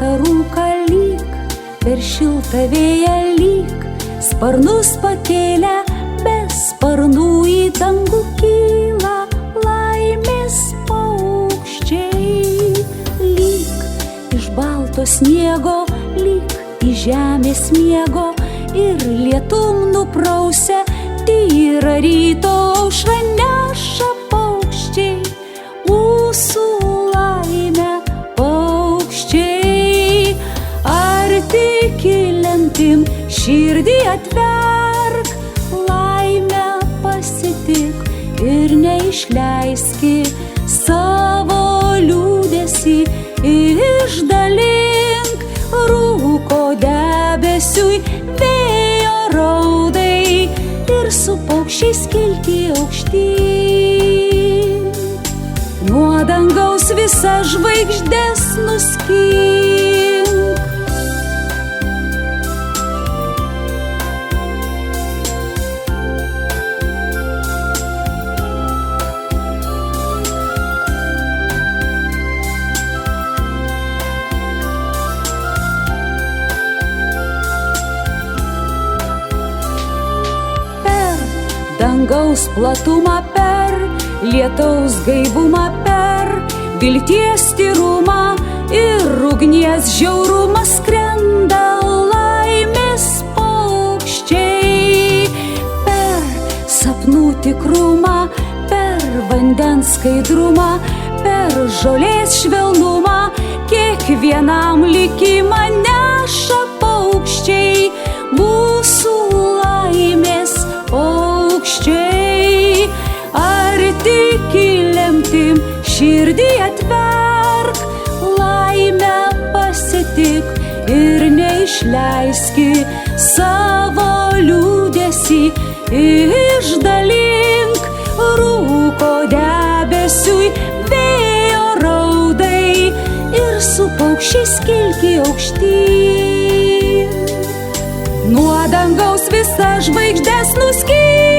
per rūką lyg, per šiltą vėją lyg, sparnus pakėlę, be sparnų į dangų kyla laimės paukščiai. Lyg iš balto sniego, lyg į žemės miego ir lietum nuprausia, tyra ryto aušra neša paukščiai, mūsų laimę paukščiai. Ar tiki lemtim širdį atverk, laimę pasitik ir neišleiski, savo liūdesį išdalink, rūko debesiui, vėjo raudai ir su paukščiais kilti aukštyn. Nuo dangaus visas žvaigždes nuskink. Dangaus platumą per, lietaus gaivumą per, vilties tyrumą ir ugnies žiaurumą skrenda laimės paukščiai. Per sapnų tikrumą, per vandens skaidrumą, per žolės švelnumą, kiekvienam likimą neša paukščiai, mūsų laimės paukščiai. Ar tiki lemtim širdį atverk, laimę pasitik ir neišleiski, savo liūdesį išdalink, rūko debesiui, vėjo raudai ir su paukščiais kilki aukštyn. Nuo dangaus visas žvaigždes nuskink.